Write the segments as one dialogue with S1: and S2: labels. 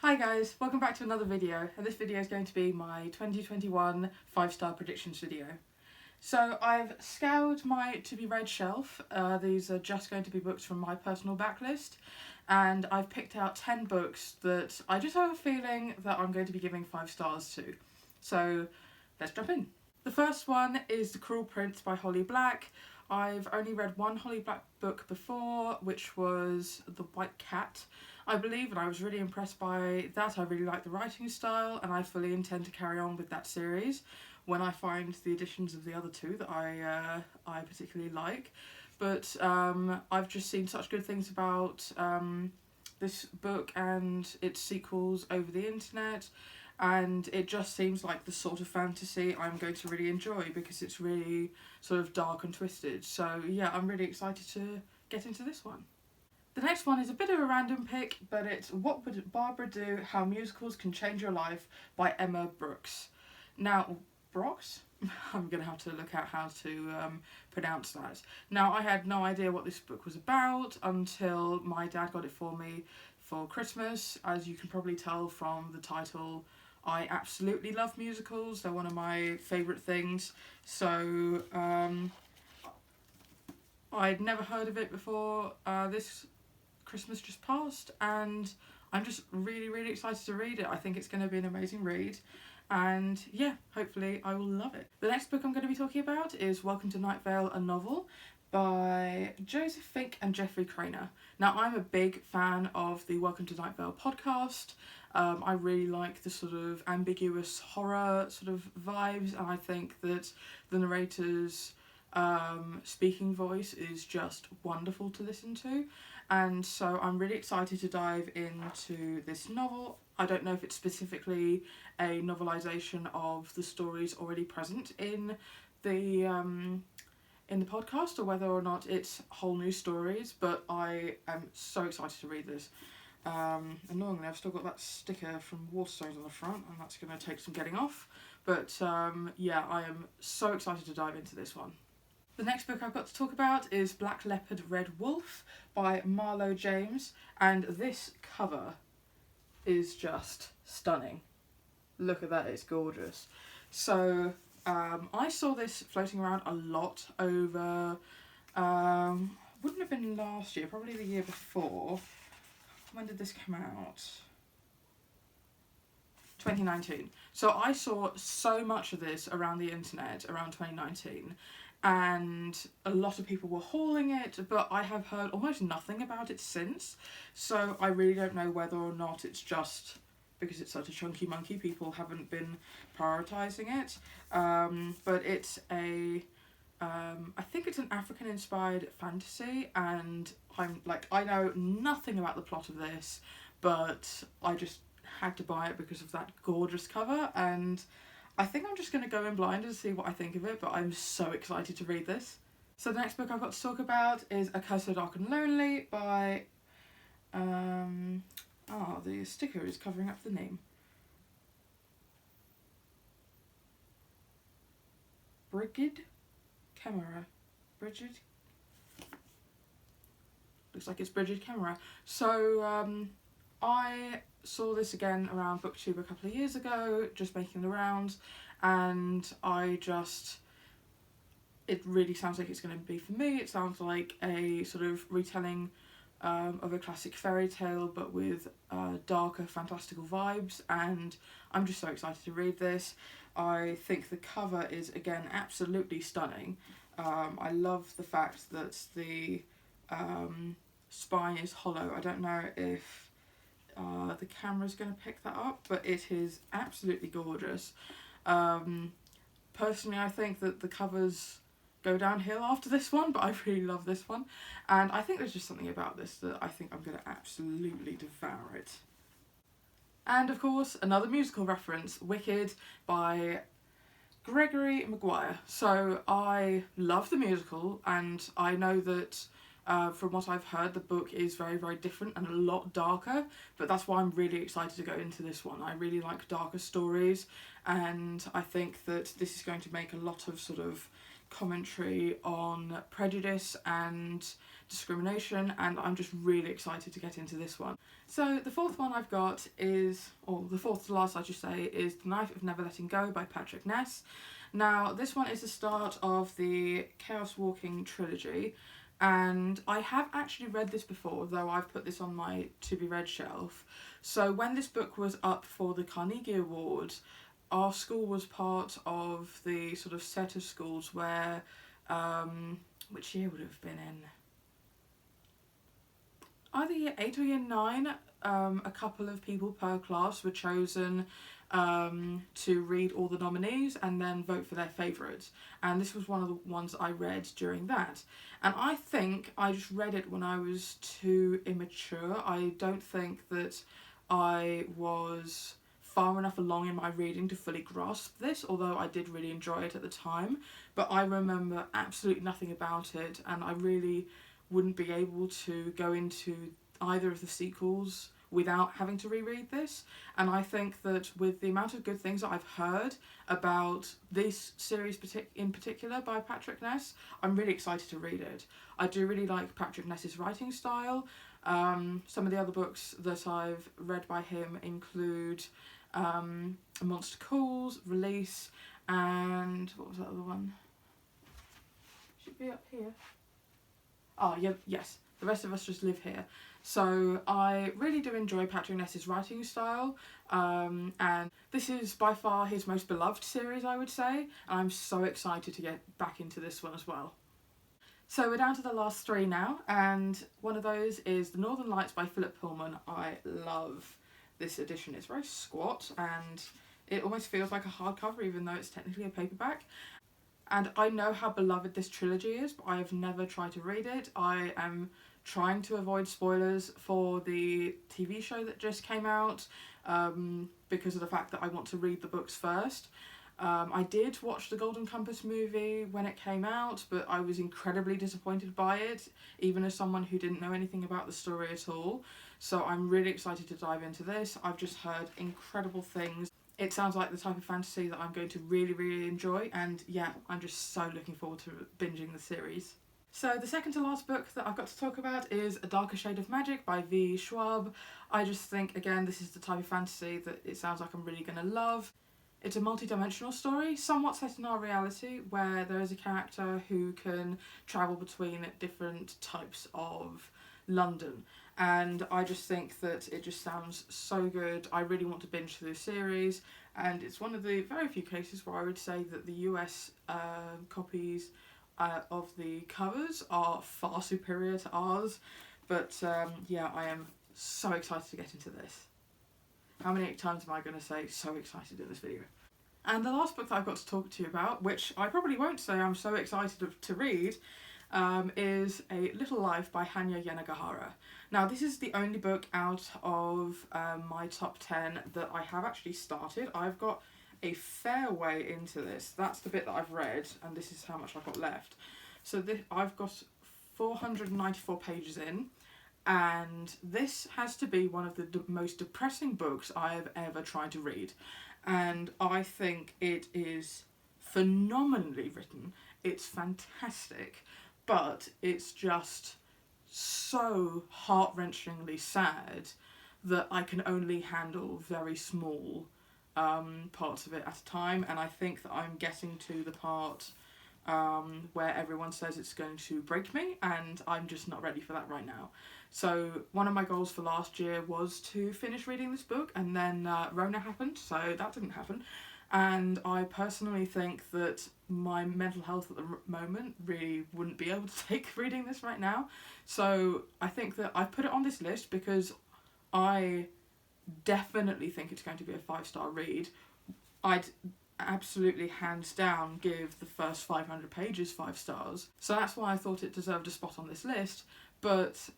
S1: Hi guys, welcome back to another video, and this video is going to be my 2021 5-star predictions video. So I've scoured my to be read shelf. These are just going to be books from my personal backlist, and I've picked out 10 books that I just have a feeling that I'm going to be giving 5 stars to. So let's jump in. The first one is The Cruel Prince by Holly Black. I've only read one Holly Black book before, which was The White Cat, I believe, and I was really impressed by that. I really like the writing style, and I fully intend to carry on with that series when I find the editions of the other two that I particularly like. But I've just seen such good things about this book and its sequels over the internet, and it just seems like the sort of fantasy I'm going to really enjoy because it's really sort of dark and twisted. So yeah, I'm really excited to get into this one. The next one is a bit of a random pick, but it's What Would Barbara Do? How Musicals Can Change Your Life by Emma Brooks. Now, Brooks? I'm going to have to look at how to pronounce that. Now, I had no idea what this book was about until my dad got it for me for Christmas. As you can probably tell from the title, I absolutely love musicals. They're one of my favourite things. So, I'd never heard of it before this Christmas just passed, and I'm just really excited to read it. I think it's going to be an amazing read, and yeah, hopefully I will love it. The next book I'm going to be talking about is Welcome to Nightvale, a novel by Joseph Fink and Jeffrey Craner. Now, I'm a big fan of the Welcome to Nightvale podcast. I really like the sort of ambiguous horror sort of vibes, and I think that the narrator's speaking voice is just wonderful to listen to, and so I'm really excited to dive into this novel. I don't know if it's specifically a novelisation of the stories already present in the podcast, or whether or not it's whole new stories, but I am so excited to read this. Annoyingly, I've still got that sticker from Waterstones on the front, and that's going to take some getting off, but yeah, I am so excited to dive into this one. The next book I've got to talk about is Black Leopard, Red Wolf by Marlo James, and this cover is just stunning. Look at that, it's gorgeous. So I saw this floating around a lot over, wouldn't have been last year, probably the year before. When did this come out? 2019. So I saw so much of this around the internet around 2019, and a lot of people were hauling it, but I have heard almost nothing about it since, so I really don't know whether or not it's just because it's such a chunky monkey people haven't been prioritising it, but it's a I think it's an African inspired fantasy, and I know nothing about the plot of this, but I just had to buy it because of that gorgeous cover, and I think I'm just going to go in blind and see what I think of it, but I'm so excited to read this. So the next book I've got to talk about is A Curse So Dark and Lonely by, the sticker is covering up the name. Brigid Camera. Looks like it's Brigid Camera. So, I saw this again around BookTube a couple of years ago, just making the rounds, and it really sounds like it's going to be for me. It sounds like a sort of retelling of a classic fairy tale, but with darker fantastical vibes, and I'm just so excited to read this. I think the cover is, again, absolutely stunning. I love the fact that the spine is hollow. I don't know if the camera's going to pick that up, but it is absolutely gorgeous. Personally, I think that the covers go downhill after this one, but I really love this one, and I think there's just something about this that I think I'm going to absolutely devour it. And of course, another musical reference, Wicked by Gregory Maguire. So I love the musical, and I know that from what I've heard, the book is very different and a lot darker, but that's why I'm really excited to go into this one. I really like darker stories, and I think that this is going to make a lot of sort of commentary on prejudice and discrimination, and I'm just really excited to get into this one. So the fourth one I've got is, or the fourth to last I should say, is The Knife of Never Letting Go by Patrick Ness. Now this one is the start of the Chaos Walking trilogy, and I have actually read this before, though I've put this on my to be read shelf. So when this book was up for the Carnegie Award, our school was part of the sort of set of schools where, which year would it have been in? Either year 8 or year 9, a couple of people per class were chosen to read all the nominees and then vote for their favourites. And this was one of the ones I read during that. And I think I just read it when I was too immature. I don't think that I was far enough along in my reading to fully grasp this, although I did really enjoy it at the time. But I remember absolutely nothing about it, and I really wouldn't be able to go into either of the sequels without having to reread this. And I think that with the amount of good things that I've heard about this series in particular by Patrick Ness, I'm really excited to read it. I do really like Patrick Ness's writing style. Some of the other books that I've read by him include A Monster Calls, Release, and what was that other one? Should be up here. Oh, yeah, yes, The Rest of Us Just Live Here. So I really do enjoy Patrick Ness's writing style, and this is by far his most beloved series, I would say, and I'm so excited to get back into this one as well. So we're down to the last 3 now, and one of those is The Northern Lights by Philip Pullman. I love this edition. It's very squat, and it almost feels like a hardcover, even though it's technically a paperback. And I know how beloved this trilogy is, but I have never tried to read it. I am trying to avoid spoilers for the TV show that just came out, because of the fact that I want to read the books first. I did watch the Golden Compass movie when it came out, but I was incredibly disappointed by it, even as someone who didn't know anything about the story at all. So I'm really excited to dive into this. I've just heard incredible things. It sounds like the type of fantasy that I'm going to really enjoy, and yeah, I'm just so looking forward to binging the series. So the second to last book that I've got to talk about is A Darker Shade of Magic by Schwab. I just think, again, this is the type of fantasy that it sounds like I'm really going to love. It's a multi-dimensional story, somewhat set in our reality, where there is a character who can travel between different types of London. And I just think that it just sounds so good. I really want to binge through the series, and it's one of the very few cases where I would say that the US copies of the covers are far superior to ours. But yeah, I am so excited to get into this. How many times am I going to say so excited in this video? And the last book that I've got to talk to you about, which I probably won't say I'm so excited to read, is A Little Life by Hanya Yanagihara. Now this is the only book out of my top 10 that I have actually started. I've got a fair way into this. That's the bit that I've read, and this is how much I've got left. So I've got 494 pages in, and this has to be one of the most depressing books I have ever tried to read. And I think it is phenomenally written. It's fantastic, but it's just so heart-wrenchingly sad that I can only handle very small parts of it at a time. And I think that I'm getting to the part where everyone says it's going to break me, and I'm just not ready for that right now. So one of my goals for last year was to finish reading this book, and then Rona happened, so that didn't happen. And I personally think that my mental health at the moment really wouldn't be able to take reading this right now. So I think that I put it on this list because I definitely think it's going to be a 5-star read. I'd absolutely hands down give the first 500 pages 5 stars. So that's why I thought it deserved a spot on this list, but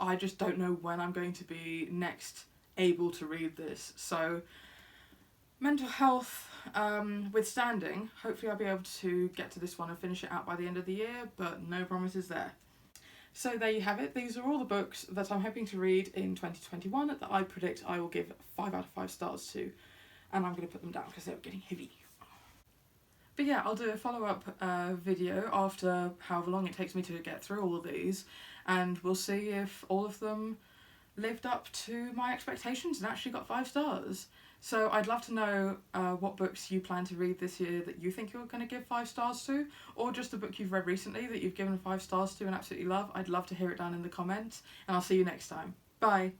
S1: I just don't know when I'm going to be next able to read this. So mental health withstanding, hopefully I'll be able to get to this one and finish it out by the end of the year, but no promises there. So there you have it. These are all the books that I'm hoping to read in 2021 that I predict I will give 5 out of 5 stars to, and I'm going to put them down because they're getting heavy. But yeah, I'll do a follow-up video after however long it takes me to get through all of these, and we'll see if all of them lived up to my expectations and actually got 5 stars. So I'd love to know what books you plan to read this year that you think you're going to give 5 stars to, or just a book you've read recently that you've given 5 stars to and absolutely love. I'd love to hear it down in the comments, and I'll see you next time. Bye!